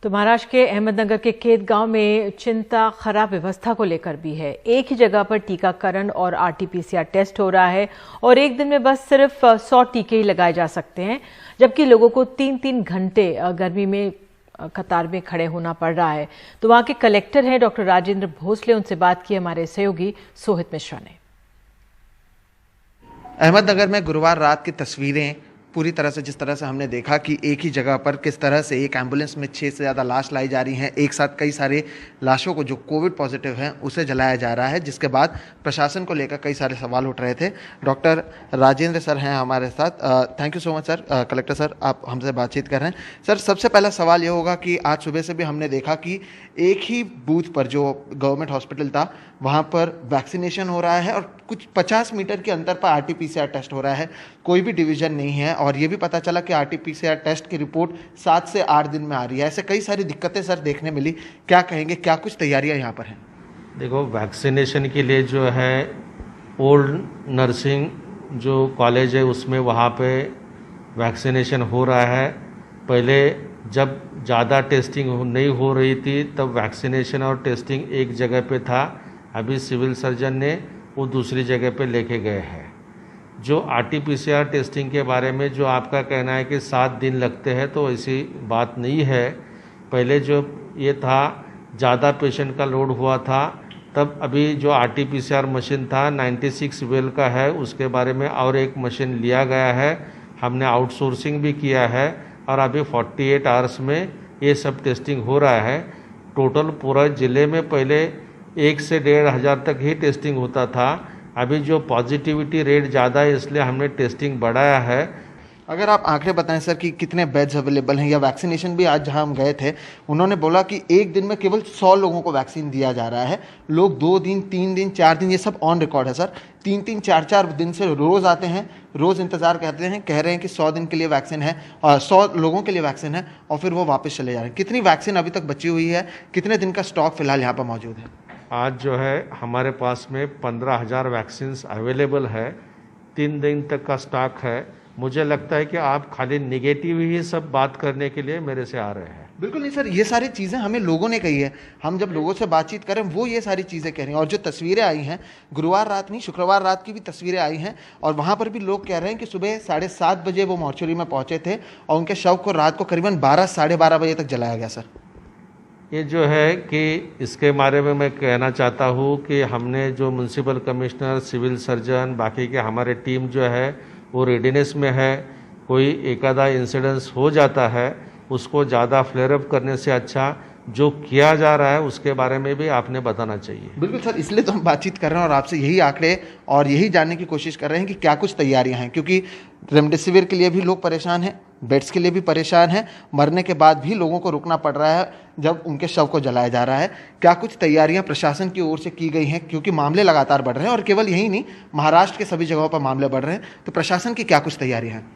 तो महाराष्ट्र के अहमदनगर के केत गांव में चिंता खराब व्यवस्था को लेकर भी है। एक ही जगह पर टीकाकरण और आरटीपीसीआर टेस्ट हो रहा है और एक दिन में बस सिर्फ 100 टीके ही लगाए जा सकते हैं, जबकि लोगों को 3-3 घंटे गर्मी में कतार में खड़े होना पड़ रहा है। तो वहां के कलेक्टर हैं डॉक्टर राजेंद्र भोसले, उनसे बात की हमारे सहयोगी सोहित मिश्रा ने। अहमदनगर में गुरुवार रात की तस्वीरें पूरी तरह से जिस तरह से हमने देखा कि एक ही जगह पर किस तरह से एक एम्बुलेंस में 6 से ज़्यादा लाश लाई जा रही हैं, एक साथ कई सारे लाशों को जो कोविड पॉजिटिव हैं उसे जलाया जा रहा है, जिसके बाद प्रशासन को लेकर कई सारे सवाल उठ रहे थे। डॉक्टर राजेंद्र सर हैं हमारे साथ। Thank you so much sir. Collector sir, आप हमसे बातचीत कर रहे हैं। सर, सबसे पहला सवाल ये होगा कि आज सुबह से भी हमने देखा कि एक ही बूथ पर जो गवर्नमेंट हॉस्पिटल था वहाँ पर वैक्सीनेशन हो रहा है और कुछ 50 मीटर के अंतर पर आरटीपीसीआर टेस्ट हो रहा है, कोई भी डिवीजन नहीं है। और ये भी पता चला कि आरटीपीसीआर टेस्ट की रिपोर्ट 7 से 8 दिन में आ रही है। ऐसे कई सारी दिक्कतें सर देखने मिली, क्या कहेंगे, क्या कुछ तैयारियां यहाँ पर हैं? देखो, वैक्सीनेशन के लिए जो है ओल्ड नर्सिंग जो कॉलेज है उसमें वहाँ पे वैक्सीनेशन हो रहा है। पहले जब ज़्यादा टेस्टिंग नहीं हो रही थी तब वैक्सीनेशन और टेस्टिंग एक जगह पे था। अभी सिविल सर्जन ने वो दूसरी जगह पे लेके गए हैं। जो आरटीपीसीआर टेस्टिंग के बारे में जो आपका कहना है कि 7 दिन लगते हैं, तो ऐसी बात नहीं है। पहले जो ये था ज़्यादा पेशेंट का लोड हुआ था, तब अभी जो आरटीपीसीआर मशीन था 96 वेल का है, उसके बारे में और एक मशीन लिया गया है। हमने आउटसोर्सिंग भी किया है और अभी 48 आवर्स में ये सब टेस्टिंग हो रहा है। टोटल पूरा ज़िले में पहले 1 से 1.5 हज़ार तक ही टेस्टिंग होता था। अभी जो पॉजिटिविटी रेट ज़्यादा है इसलिए हमने टेस्टिंग बढ़ाया है। अगर आप आंकड़े बताएं सर कि कितने बेड्स अवेलेबल हैं, या वैक्सीनेशन भी आज जहां हम गए थे उन्होंने बोला कि एक दिन में केवल 100 लोगों को वैक्सीन दिया जा रहा है। लोग 2 दिन, 3 दिन, 4 दिन, ये सब ऑन रिकॉर्ड है सर। 3-3, 4-4 दिन से रोज़ आते हैं, रोज़ इंतज़ार करते हैं, कह रहे हैं कि 100 दिन के लिए वैक्सीन है और 100 लोगों के लिए वैक्सीन है और फिर वो वापस चले जा रहे हैं। कितनी वैक्सीन अभी तक बची हुई है, कितने दिन का स्टॉक फिलहाल यहाँ पर मौजूद है? आज जो है हमारे पास में 15,000 वैक्सीन्स अवेलेबल है। 3 दिन तक का स्टॉक है। मुझे लगता है कि आप खाली निगेटिव ही सब बात करने के लिए मेरे से आ रहे हैं। बिल्कुल नहीं सर, ये सारी चीज़ें हमें लोगों ने कही है। हम जब लोगों से बातचीत करें वो ये सारी चीज़ें कह रहे हैं। और जो तस्वीरें आई हैं, गुरुवार रात नहीं शुक्रवार रात की भी तस्वीरें आई हैं और वहाँ पर भी लोग कह रहे हैं कि सुबह 7:30 बजे वो मॉर्चरी में पहुँचे थे और उनके शव को रात को करीबन 12 साढ़े 12 बजे तक जलाया गया सर। ये जो है कि इसके बारे में मैं कहना चाहता हूँ कि हमने जो म्यूनसिपल कमिश्नर, सिविल सर्जन, बाकी के हमारे टीम जो है वो रेडीनेस में है। कोई एक आधा इंसिडेंस हो जाता है, उसको ज़्यादा फ्लेयर अप करने से अच्छा जो किया जा रहा है उसके बारे में भी आपने बताना चाहिए। बिल्कुल सर, इसलिए तो हम बातचीत कर रहे हैं और आपसे यही आंकड़े और यही जानने की कोशिश कर रहे हैं कि क्या कुछ तैयारियां हैं, क्योंकि रेमडेसिविर के लिए भी लोग परेशान हैं, बेड्स के लिए भी परेशान हैं, मरने के बाद भी लोगों को रुकना पड़ रहा है जब उनके शव को जलाया जा रहा है। क्या कुछ तैयारियां प्रशासन की ओर से की गई हैं, क्योंकि मामले लगातार बढ़ रहे हैं और केवल यही नहीं, महाराष्ट्र के सभी जगहों पर मामले बढ़ रहे हैं, तो प्रशासन की क्या कुछ तैयारियां हैं?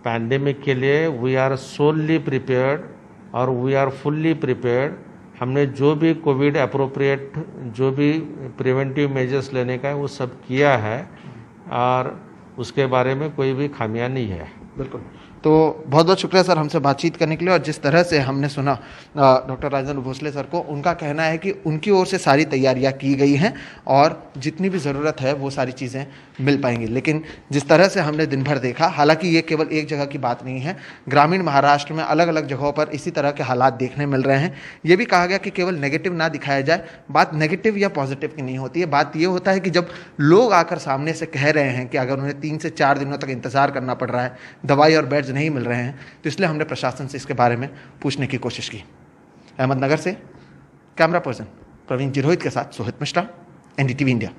पैंडेमिक के लिए वी आर सोलली प्रिपेयर्ड और वी आर फुल्ली प्रिपेयर्ड। हमने जो भी कोविड अप्रोप्रिएट जो भी प्रिवेंटिव मेजर्स लेने का है वो सब किया है और उसके बारे में कोई भी खामियां नहीं है। बिल्कुल। तो बहुत बहुत शुक्रिया सर हमसे बातचीत करने के लिए। और जिस तरह से हमने सुना डॉक्टर राजेंद्र भोसले सर को, उनका कहना है कि उनकी ओर से सारी तैयारियां की गई हैं और जितनी भी ज़रूरत है वो सारी चीज़ें मिल पाएंगी। लेकिन जिस तरह से हमने दिन भर देखा, हालांकि ये केवल एक जगह की बात नहीं है, ग्रामीण महाराष्ट्र में अलग अलग जगहों पर इसी तरह के हालात देखने मिल रहे हैं। ये भी कहा गया कि केवल नेगेटिव ना दिखाया जाए। बात नेगेटिव या पॉजिटिव की नहीं होती है, बात ये होता है कि जब लोग आकर सामने से कह रहे हैं कि अगर उन्हें 3 से 4 दिनों तक इंतज़ार करना पड़ रहा है, दवाई और बेड्स नहीं मिल रहे हैं, तो इसलिए हमने प्रशासन से इसके बारे में पूछने की कोशिश की। अहमदनगर से कैमरा पर्सन प्रवीण जिरोहित के साथ सोहित मिश्रा, एनडीटीवी इंडिया।